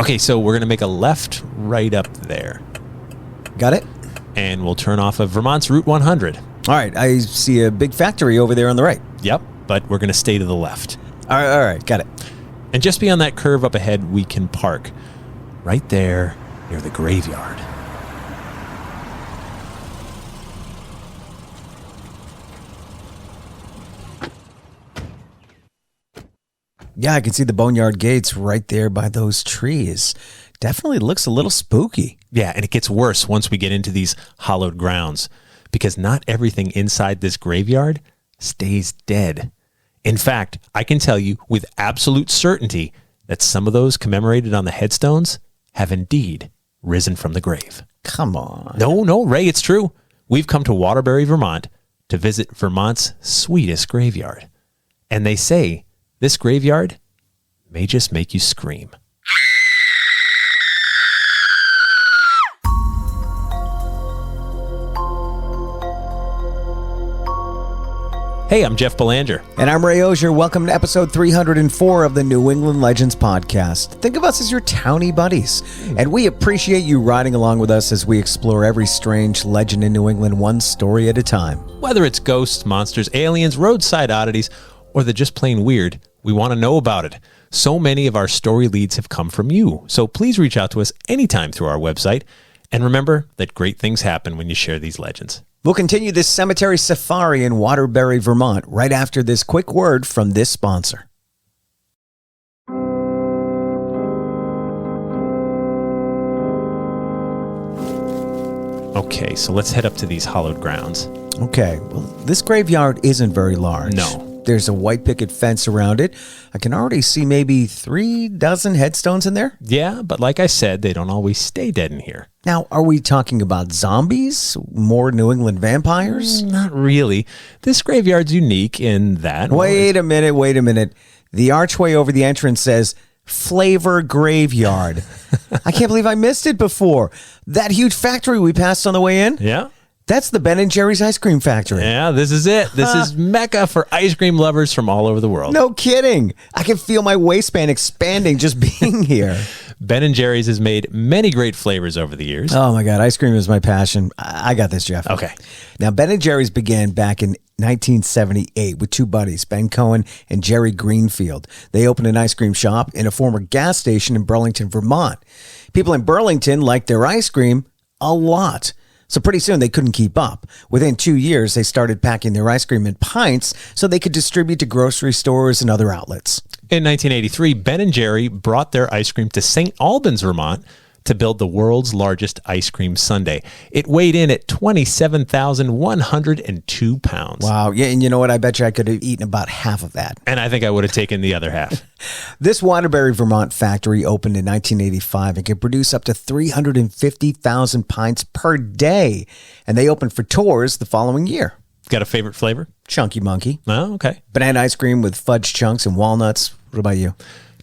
Okay, so we're going to make a left right up there. Got it? And we'll turn off of Vermont's Route 100. All right. I see a big factory over there on the right. Yep, but we're going to stay to the left. All right. Got it. And just beyond that curve up ahead, we can park right there near the graveyard. Yeah, I can see the boneyard gates right there by those trees. Definitely looks a little spooky. Yeah, and it gets worse once we get into these hallowed grounds, because not everything inside this graveyard stays dead. In fact, I can tell you with absolute certainty that some of those commemorated on the headstones have indeed risen from the grave. Come on. No, Ray, it's true. We've come to Waterbury, Vermont to visit Vermont's sweetest graveyard. And they say this graveyard may just make you scream. Hey, I'm Jeff Belanger. And I'm Ray Auger. Welcome to episode 304 of the New England Legends podcast. Think of us as your townie buddies. And we appreciate you riding along with us as we explore every strange legend in New England, one story at a time. Whether it's ghosts, monsters, aliens, roadside oddities, or the just plain weird, we want to know about it. So many of our story leads have come from you. So please reach out to us anytime through our website. And remember that great things happen when you share these legends. We'll continue this cemetery safari in Waterbury, Vermont, right after this quick word from this sponsor. Okay, so let's head up to these hallowed grounds. Okay, well, this graveyard isn't very large. No. There's a white picket fence around it. I can already see maybe 36 headstones in there. Yeah, but like I said, they don't always stay dead in here. Now, are we talking about zombies? More New England vampires? Not really. This graveyard's unique in that... Wait a minute. The archway over the entrance says Flavor Graveyard. I can't believe I missed it before. That huge factory we passed on the way in? Yeah. That's the Ben & Jerry's ice cream factory. Yeah, this is it. This is Mecca for ice cream lovers from all over the world. No kidding. I can feel my waistband expanding just being here. Ben & Jerry's has made many great flavors over the years. Oh my God, ice cream is my passion. I got this, Jeff. Okay. Now, Ben & Jerry's began back in 1978 with two buddies, Ben Cohen and Jerry Greenfield. They opened an ice cream shop in a former gas station in Burlington, Vermont. People in Burlington liked their ice cream a lot. So pretty soon they couldn't keep up. Within 2 years, they started packing their ice cream in pints so they could distribute to grocery stores and other outlets. In 1983, Ben & Jerry brought their ice cream to St. Albans, Vermont, to build the world's largest ice cream sundae. It weighed in at 27,102 pounds. Wow. Yeah, and you know what? I bet you I could have eaten about half of that. And I think I would have taken the other half. This Waterbury, Vermont factory opened in 1985 and can produce up to 350,000 pints per day. And they opened for tours the following year. Got a favorite flavor? Chunky Monkey. Oh, okay. Banana ice cream with fudge chunks and walnuts. What about you?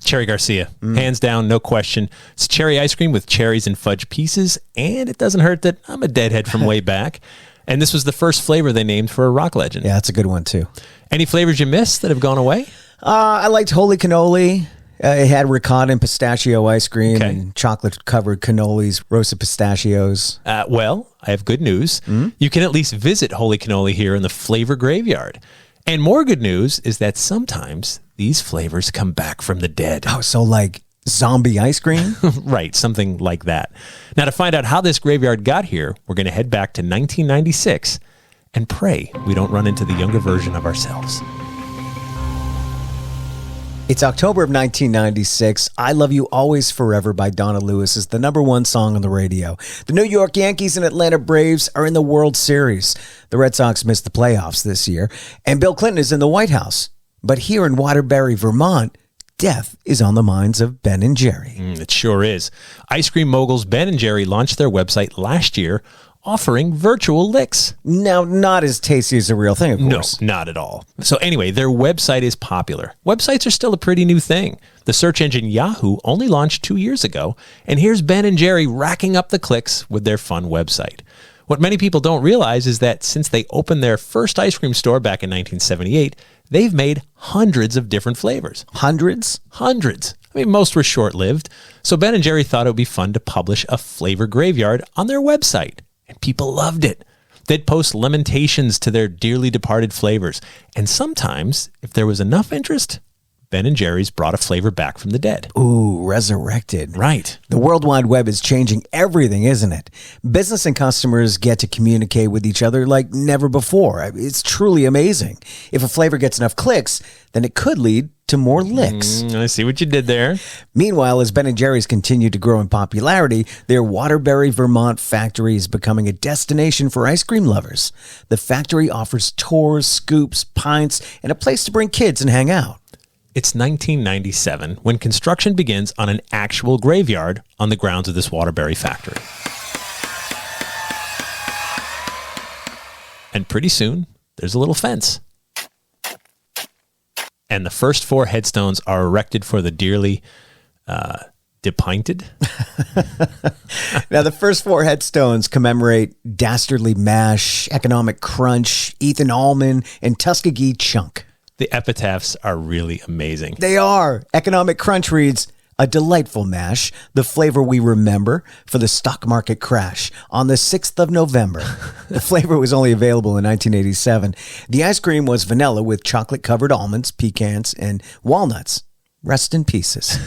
Cherry Garcia. Hands down, no question. It's cherry ice cream with cherries and fudge pieces, and it doesn't hurt that I'm a deadhead from way back. And this was the first flavor they named for a rock legend. Yeah, that's a good one, too. Any flavors you missed that have gone away? I liked Holy Cannoli. It had ricotta and pistachio ice cream and chocolate-covered cannolis, roasted pistachios. Well, I have good news. You can at least visit Holy Cannoli here in the Flavor Graveyard. And more good news is that sometimes these flavors come back from the dead. Oh, so like zombie ice cream? Right, something like that. Now, to find out how this graveyard got here, we're going to head back to 1996 and pray we don't run into the younger version of ourselves. It's October of 1996. I Love You Always Forever by Donna Lewis is the number one song on the radio. The New York Yankees and Atlanta Braves are in the World Series. The Red Sox missed the playoffs this year, and Bill Clinton is in the White House. But here in Waterbury, Vermont, death is on the minds of Ben & Jerry. It sure is. Ice cream moguls Ben & Jerry launched their website last year, offering virtual licks. Now, not as tasty as the real thing, of course. No, not at all. So anyway, their website is popular. Websites are still a pretty new thing. The search engine Yahoo only launched 2 years ago, and here's Ben & Jerry racking up the clicks with their fun website. What many people don't realize is that since they opened their first ice cream store back in 1978, they've made hundreds of different flavors. Hundreds? Hundreds. I mean, most were short-lived, so Ben & Jerry thought it would be fun to publish a flavor graveyard on their website, and people loved it. They'd post lamentations to their dearly departed flavors, and sometimes, if there was enough interest, Ben & Jerry's brought a flavor back from the dead. Ooh, resurrected. Right. The World Wide Web is changing everything, isn't it? Business and customers get to communicate with each other like never before. It's truly amazing. If a flavor gets enough clicks, then it could lead to more licks. I see what you did there. Meanwhile, as Ben & Jerry's continue to grow in popularity, their Waterbury, Vermont factory is becoming a destination for ice cream lovers. The factory offers tours, scoops, pints, and a place to bring kids and hang out. It's 1997 when construction begins on an actual graveyard on the grounds of this Waterbury factory. And pretty soon, there's a little fence. And the first 4 headstones are erected for the dearly depinted. Now, the first 4 headstones commemorate Dastardly Mash, Economic Crunch, Ethan Allman, and Tuskegee Chunk. The epitaphs are really amazing. They are. Economic Crunch reads, a delightful mash, the flavor we remember for the stock market crash on the 6th of November. The flavor was only available in 1987. The ice cream was vanilla with chocolate-covered almonds, pecans, and walnuts. Rest in pieces.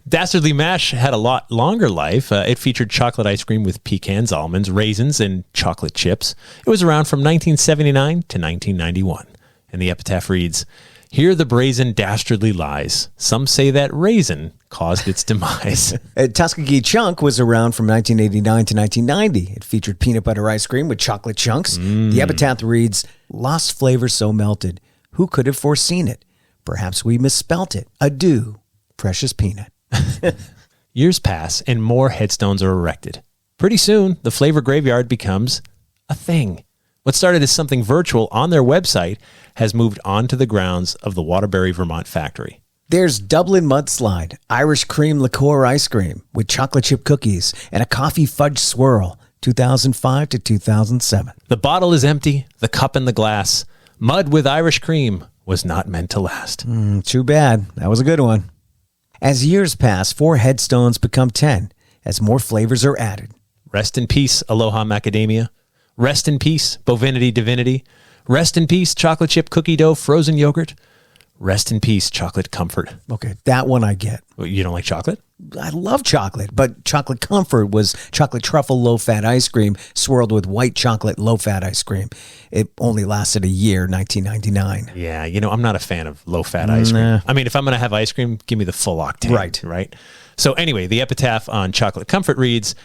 Dastardly Mash had a lot longer life. It featured chocolate ice cream with pecans, almonds, raisins, and chocolate chips. It was around from 1979 to 1991. And the epitaph reads, "Hear the brazen dastardly lies. Some say that raisin caused its demise." Tuskegee Chunk was around from 1989 to 1990. It featured peanut butter ice cream with chocolate chunks. The epitaph reads, "Lost flavor so melted. Who could have foreseen it? Perhaps we misspelt it. Adieu, precious peanut." Years pass and more headstones are erected. Pretty soon, the flavor graveyard becomes a thing. What started as something virtual on their website has moved onto the grounds of the Waterbury, Vermont factory. There's Dublin Mudslide, Irish cream liqueur ice cream with chocolate chip cookies and a coffee fudge swirl, 2005 to 2007. The bottle is empty, the cup and the glass. Mud with Irish cream was not meant to last. Too bad. That was a good one. As years pass, 4 headstones become 10 as more flavors are added. Rest in peace, Aloha Macadamia. Rest in peace, Bovinity Divinity. Rest in peace, chocolate chip cookie dough frozen yogurt. Rest in peace, chocolate comfort. Okay, that one I get. Well, you don't like chocolate? I love chocolate, but chocolate comfort was chocolate truffle low-fat ice cream swirled with white chocolate low-fat ice cream. It only lasted a year, 1999. Yeah, I'm not a fan of low-fat ice cream. I mean, if I'm going to have ice cream, give me the full octane. Right? So anyway, the epitaph on chocolate comfort reads,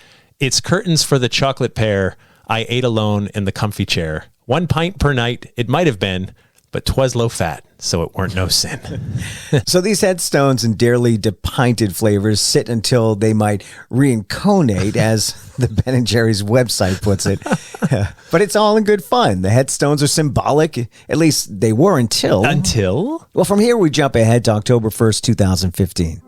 "It's curtains for the chocolate pair. I ate alone in the comfy chair. 1 pint per night, it might have been, but 'twas low fat, so it weren't no sin." So these headstones and dearly depinted flavors sit until they might reincarnate, as the Ben & Jerry's website puts it. But it's all in good fun. The headstones are symbolic. At least they were until... Until? Well, from here we jump ahead to October 1st, 2015.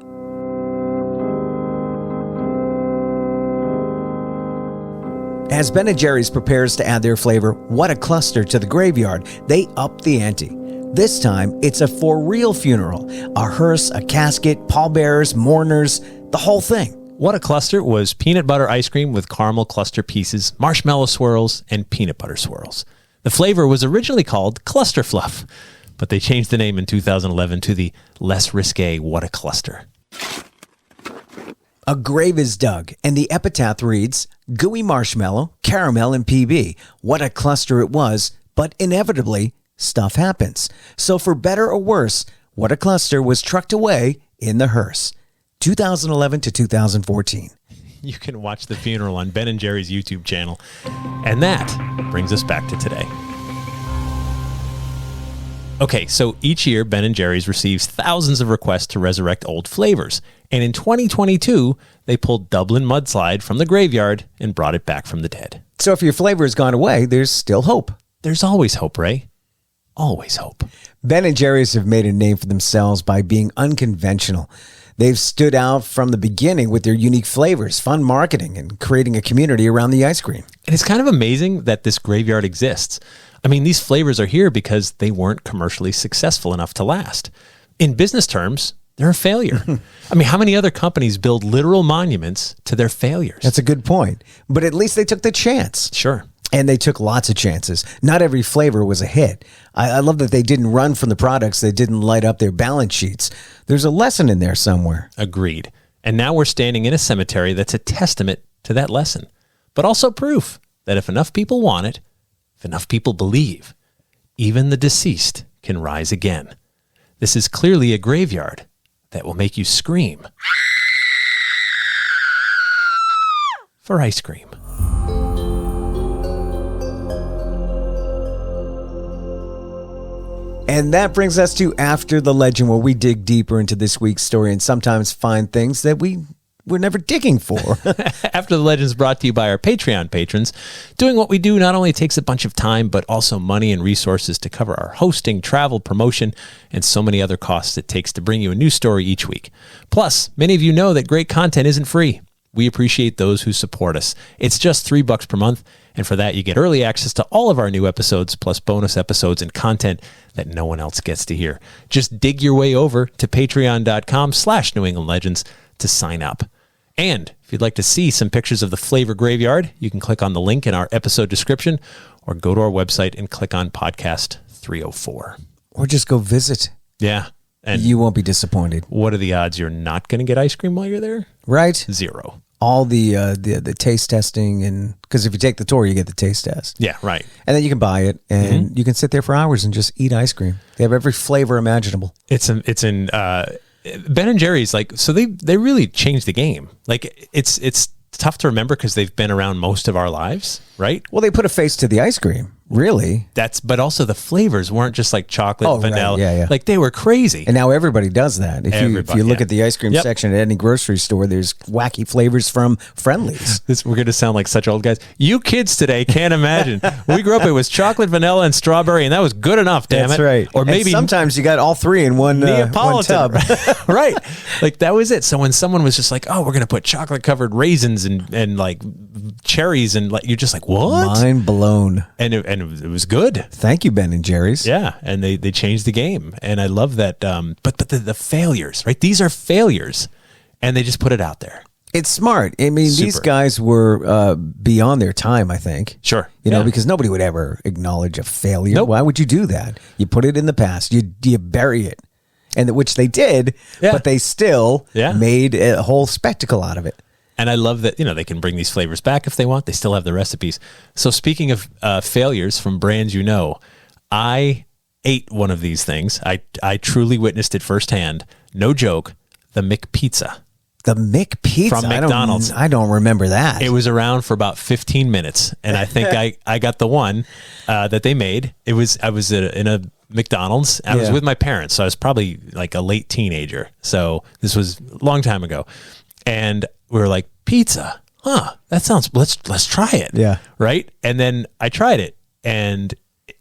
As Ben & Jerry's prepares to add their flavor, What a Cluster, to the graveyard, they up the ante. This time, it's a for-real funeral. A hearse, a casket, pallbearers, mourners, the whole thing. What a Cluster was peanut butter ice cream with caramel cluster pieces, marshmallow swirls, and peanut butter swirls. The flavor was originally called Cluster Fluff, but they changed the name in 2011 to the less risque What a Cluster. A grave is dug, and the epitaph reads, "Gooey marshmallow, caramel, and PB. What a cluster it was, but inevitably, stuff happens. So for better or worse, What a Cluster was trucked away in the hearse." 2011 to 2014. You can watch the funeral on Ben & Jerry's YouTube channel. And that brings us back to today. Okay, so each year, Ben & Jerry's receives thousands of requests to resurrect old flavors. And in 2022, they pulled Dublin Mudslide from the graveyard and brought it back from the dead. So if your flavor has gone away, there's still hope. There's always hope, Ray. Always hope. Ben & Jerry's have made a name for themselves by being unconventional. They've stood out from the beginning with their unique flavors, fun marketing, and creating a community around the ice cream. And it's kind of amazing that this graveyard exists. I mean, these flavors are here because they weren't commercially successful enough to last. In business terms, They're a failure. I mean, how many other companies build literal monuments to their failures? That's a good point. But at least they took the chance. Sure. And they took lots of chances. Not every flavor was a hit. I love that they didn't run from the products. They didn't light up their balance sheets. There's a lesson in there somewhere. Agreed. And now we're standing in a cemetery that's a testament to that lesson, but also proof that if enough people want it, if enough people believe, even the deceased can rise again. This is clearly a graveyard that will make you scream for ice cream. And that brings us to After the Legend, where we dig deeper into this week's story and sometimes find things that we were never digging for. After the Legend is brought to you by our Patreon patrons. Doing what we do not only takes a bunch of time, but also money and resources to cover our hosting, travel, promotion, and so many other costs it takes to bring you a new story each week. Plus, many of you know that great content isn't free. We appreciate those who support us. It's just $3 per month, and for that you get early access to all of our new episodes, plus bonus episodes and content that no one else gets to hear. Just dig your way over to patreon.com/New England Legends to sign up. And if you'd like to see some pictures of the Flavor Graveyard, you can click on the link in our episode description or go to our website and click on podcast 304. Or just go visit. Yeah. And you won't be disappointed. What are the odds you're not going to get ice cream while you're there? Right? 0. All the taste testing, and because if you take the tour, you get the taste test. Yeah, right. And then you can buy it, and you can sit there for hours and just eat ice cream. They have every flavor imaginable. It's in Ben and Jerry's, like, so they really changed the game. Like, it's tough to remember because they've been around most of our lives, right? Well, they put a face to the ice cream, really. But also the flavors weren't just like chocolate, vanilla. Right. Yeah. Like, they were crazy. And now everybody does that. If you look at the ice cream section at any grocery store, there's wacky flavors from Friendlies. We're going to sound like such old guys. You kids today can't imagine. We grew up, it was chocolate, vanilla, and strawberry, and that was good enough, damn it. That's right. Or maybe and sometimes you got all three in one tub. Right. Like, that was it. So when someone was just like, oh, we're going to put chocolate-covered raisins and like cherries, and like, you're just like, what? Mind blown. And it was good. Thank you, Ben and Jerry's. Yeah, and they changed the game, and I love that. But the failures, right? These are failures, and they just put it out there. It's smart. I mean, these guys were beyond their time, I think. Sure. You know, because nobody would ever acknowledge a failure. Nope. Why would you do that? You put it in the past. You bury it, and which they did, but they still made a whole spectacle out of it. And I love that, they can bring these flavors back if they want. They still have the recipes. So speaking of failures from brands, I ate one of these things. I truly witnessed it firsthand. No joke. The McPizza. The McPizza? From McDonald's. I don't remember that. It was around for about 15 minutes. And I think I got the one that they made. I was in a McDonald's. I was with my parents. So I was probably like a late teenager. So this was a long time ago. And we were like, pizza, that sounds, let's try it. Yeah. Right. And then I tried it, and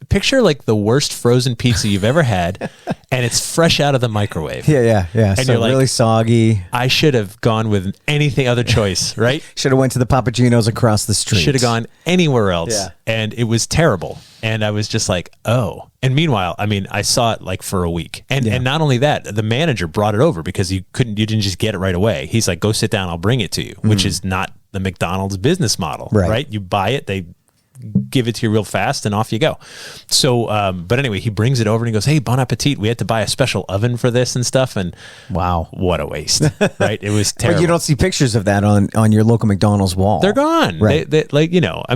picture like the worst frozen pizza you've ever had, and it's fresh out of the microwave. Yeah. And so you're like, really soggy. I should have gone with anything other choice, right? Should have went to the Papagino's across the street. Should have gone anywhere else. Yeah. And it was terrible. And I was just like, oh. And meanwhile, I mean, I saw it like for a week. And not only that, the manager brought it over because you didn't just get it right away. He's like, go sit down, I'll bring it to you, which is not the McDonald's business model, right? You buy it, they give it to you real fast, and off you go. So, but anyway, he brings it over and he goes, hey, bon appetit. We had to buy a special oven for this and stuff. And wow, what a waste, right? It was terrible. But you don't see pictures of that on your local McDonald's wall. They're gone. Right. They like, it was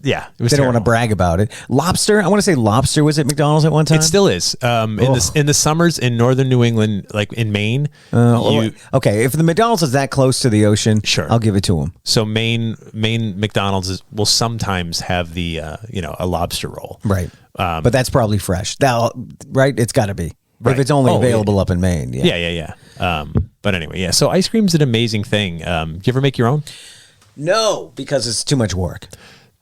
They terrible. don't want to brag about it. Lobster. I want to say Lobster was at McDonald's at one time. It still is. In the summers in northern New England, like in Maine. Okay, if the McDonald's is that close to the ocean, sure, I'll give it to them. So Maine McDonald's will sometimes have the a lobster roll, right? But that's probably fresh. Right? It's got to be. Right. If it's only available up in Maine. Yeah. But anyway, so ice cream's an amazing thing. You ever make your own? No, because it's too much work.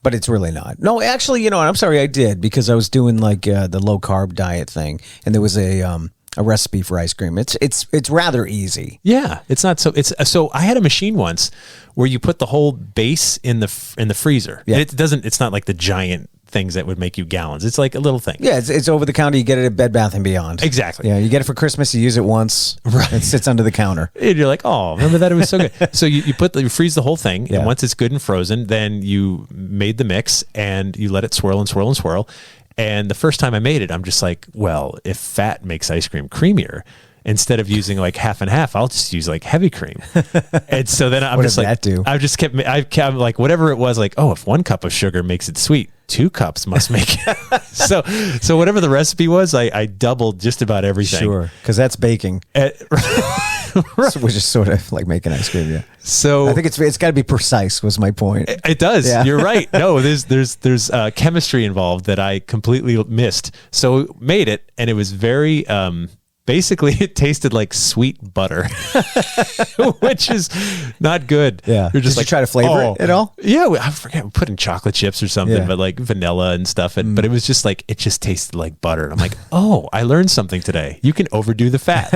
But it's really not. No, actually, I'm sorry, I did, because I was doing like the low carb diet thing, and there was a recipe for ice cream. It's rather easy. Yeah, it's not so. So I had a machine once where you put the whole base in the freezer. Yeah. It's not like the giant things that would make you gallons. It's like a little thing. Yeah, it's over the counter. You get it at Bed Bath & Beyond. Exactly. Yeah, you get it for Christmas. You use it once. Right. It sits under the counter. And you're like, oh, remember that? It was so good. So you freeze the whole thing, Yeah. and once it's good and frozen, then you made the mix and you let it swirl and swirl and swirl. And the first time I made it, I'm just like, well, if fat makes ice cream creamier, instead of using like half and half, I'll just use like heavy cream. And so then I'm What just did like, that do? I'm like, whatever it was, like, oh, if 1 cup of sugar makes it sweet, 2 cups must make it. So whatever the recipe was, I doubled just about everything. Sure, because that's baking. So we're just sort of like making ice cream. Yeah. So I think it's got to be precise. Was my point. It does. Yeah. You're right. No, there's chemistry involved that I completely missed. So made it, and it was very. Basically, it tasted like sweet butter, which is not good. Yeah. You're just Did you try to flavor it at all? Yeah, I forget. We put in chocolate chips or something, Yeah. but like vanilla and stuff. But it was just like, it just tasted like butter. And I'm like, oh, I learned something today. You can overdo the fat.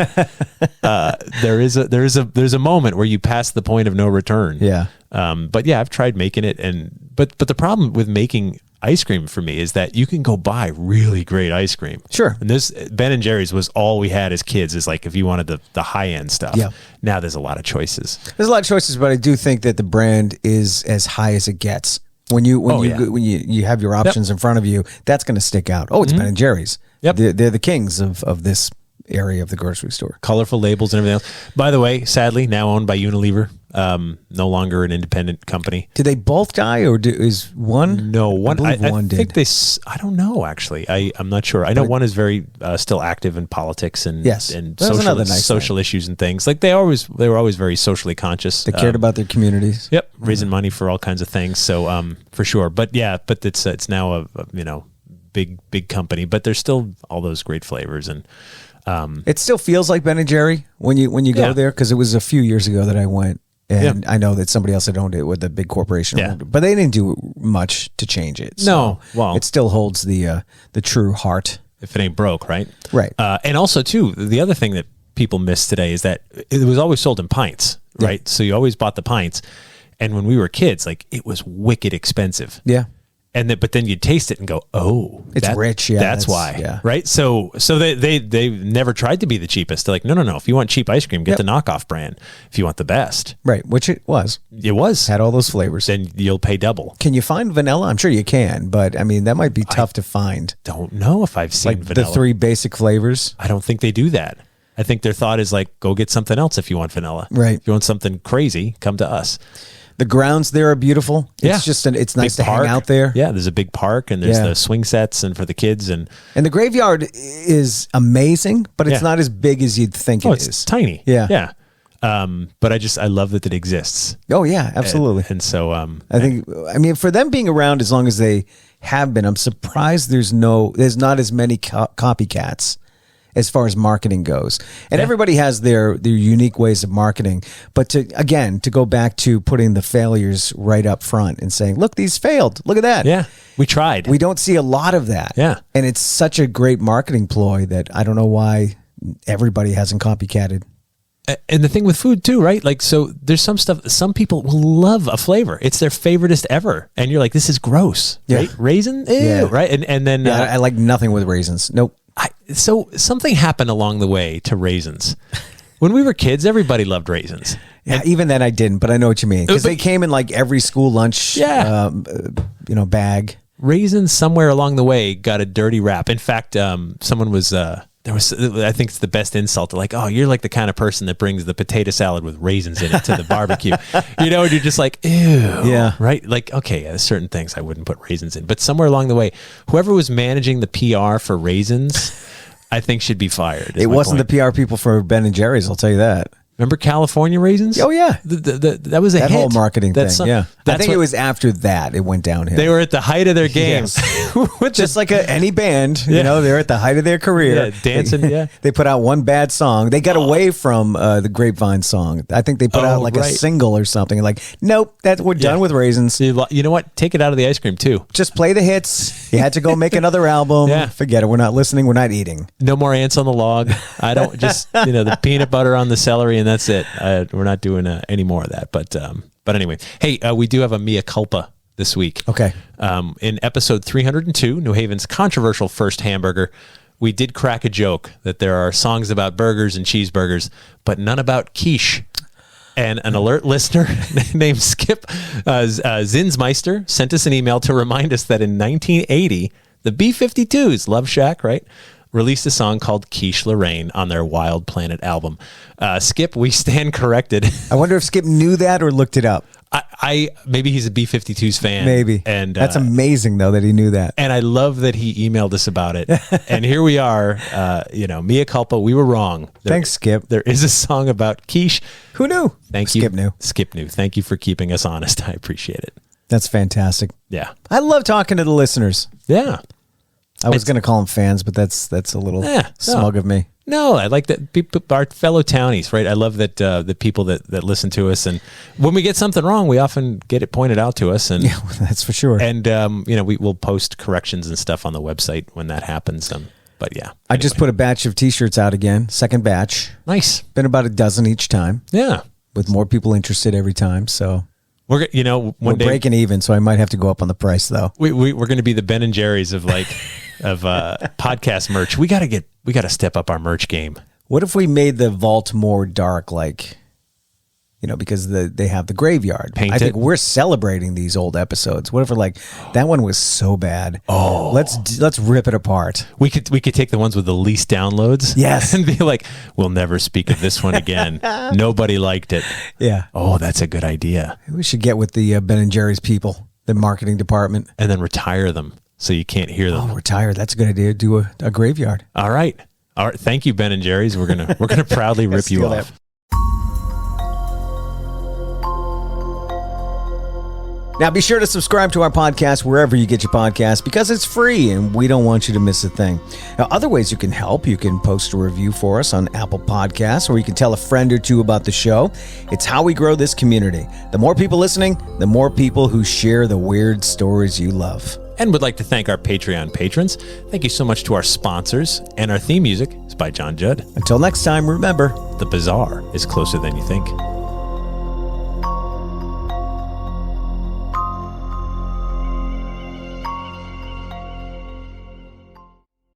There's a moment where you pass the point of no return. Yeah. But yeah, I've tried making it, but the problem with making ice cream for me is that you can go buy really great ice cream. Sure. And this Ben & Jerry's was all we had as kids, is like if you wanted the high end stuff. Yeah. Now there's a lot of choices. There's a lot of choices, but I do think that the brand is as high as it gets. When you have your options in front of you, that's going to stick out. Oh, it's Ben & Jerry's. Yep. They're the kings of this area of the grocery store. Colorful labels and everything else. By the way, sadly, now owned by Unilever. No longer an independent company. Did they both die, or is one? No, one. I did. think I don't know. Actually, I'm not sure. I know one is very still active in politics and Yes. and That was another nice social issues and things. Like they were always very socially conscious. They cared about their communities. Yep, raising money for all kinds of things. So for sure. But yeah, but it's now a big company. But there's still all those great flavors and. It still feels like Ben & Jerry when you go Yeah. there, because it was a few years ago that I went, and I know that somebody else had owned it with a big corporation, Yeah. owned it, but they didn't do much to change it. No, well, it still holds the true heart. if it ain't broke, right? Right. And also too, the other thing that people miss today is that it was always sold in pints, right? So you always bought the pints, and when we were kids, like it was wicked expensive. Yeah. But then you taste it and go, oh, It's rich, yeah, that's that's- why, yeah. right? So they never tried to be the cheapest. They're like, no. If you want cheap ice cream, get the knockoff brand. If you want the best, Right, which it was. had All those flavors. then you'll pay double. Can you find vanilla? I'm sure you can, but I mean, that might be tough to find. Don't know if I've seen Like vanilla. the 3 basic flavors. I don't think they do that. I think their thought is like, go get something else if you want vanilla. Right. If you want something crazy, come to us. The grounds there are beautiful. Yeah. It's just it's nice Big to hang park. out there. Yeah, there's a big park and there's Yeah. the swing sets and for the kids and And the graveyard is amazing, but it's Yeah. not as big as you'd think it it's is. tiny. Yeah. Yeah. But I love that it exists. Oh yeah, absolutely. And so I think, for them being around as long as they have been, I'm surprised there's not as many copycats as far as marketing goes. And everybody has their unique ways of marketing. But to go back to putting the failures right up front and saying, look, these failed. Look at that. yeah, we tried. We don't see a lot of that. Yeah. And it's such a great marketing ploy that I don't know why everybody hasn't copycatted. And the thing with food too, right? Like, so there's some stuff, some people will love a flavor. It's their favoriteest ever. And you're like, this is gross, right? Raisin? Ew, Yeah. right? And then, I like nothing with raisins. Nope. so something happened along the way to raisins. When we were kids, everybody loved raisins. Yeah, even then I didn't, but I know what you mean. Because But- they came in like every school lunch bag. Raisins somewhere along the way got a dirty rap. In fact, someone was, I think it's the best insult. They're like, oh, you're like the kind of person that brings the potato salad with raisins in it to the barbecue. And you're just like, ew. Yeah. Right? Like, okay, there's certain things I wouldn't put raisins in. But somewhere along the way, whoever was managing the PR for raisins, I think should be fired. It wasn't the PR people for Ben & Jerry's, I'll tell you that. Remember California raisins? Oh, yeah. That was a That hit. whole marketing thing, yeah. I think what- it was after that it went downhill. They were at the height of their game. Just like any band, they're at the height of their career. Yeah, dancing, yeah. They put out one bad song. They got away from the Grapevine song. I think they put out like a single or something. Like, nope, we're done with raisins. You know what? Take it out of the ice cream too. Just play the hits. You had to go make another album. Yeah. Forget it. We're not listening. We're not eating. No more ants on the log. I don't just the peanut butter on the celery and that's it. We're not doing any more of that. But anyway, hey, we do have a mea culpa this week. Okay. In episode 302, New Haven's controversial first hamburger, we did crack a joke that there are songs about burgers and cheeseburgers, but none about quiche. And an alert listener named Skip Zinsmeister sent us an email to remind us that in 1980, the B-52s, Love Shack, right, released a song called Quiche Lorraine on their Wild Planet album. Skip, we stand corrected. I wonder if Skip knew that or looked it up. I maybe he's a B-52s fan. Maybe. And that's amazing, though, that he knew that. And I love that he emailed us about it. And here we are, mea culpa, we were wrong. Thanks, Skip. There is a song about quiche. Who knew? Thank you. Skip knew. Skip knew. Thank you for keeping us honest. I appreciate it. That's fantastic. Yeah. I love talking to the listeners. Yeah. I was going to call them fans, but that's a little smug of me. No, I like that people, our fellow townies, right? I love that the people that listen to us, and when we get something wrong, we often get it pointed out to us, and yeah, that's for sure. And we will post corrections and stuff on the website when that happens. But yeah, I just put a batch of T-shirts out again, second batch. Nice. Been about a dozen each time. Yeah, with more people interested every time. So we're one day breaking even, so I might have to go up on the price though. We're going to be the Ben and Jerry's of podcast merch. We got to step up our merch game. What if we made the vault more dark, because they have the graveyard? Paint I think it? we're celebrating these old episodes. What if we're that one was so bad? Oh, let's rip it apart. We could take the ones with the least downloads, yes, and be like, we'll never speak of this one again. Nobody liked it. Yeah. Oh, that's a good idea. We should get with the Ben and Jerry's people, the marketing department, and then retire them so you can't hear them. Oh, retire. That's a good idea. Do a graveyard. All right. Thank you, Ben and Jerry's. We're gonna proudly rip you off. Now, be sure to subscribe to our podcast wherever you get your podcasts because it's free and we don't want you to miss a thing. Now, other ways you can help, you can post a review for us on Apple Podcasts, or you can tell a friend or two about the show. It's how we grow this community. The more people listening, the more people who share the weird stories you love. And would like to thank our Patreon patrons. Thank you so much to our sponsors. And our theme music is by John Judd. Until next time, remember, the bizarre is closer than you think.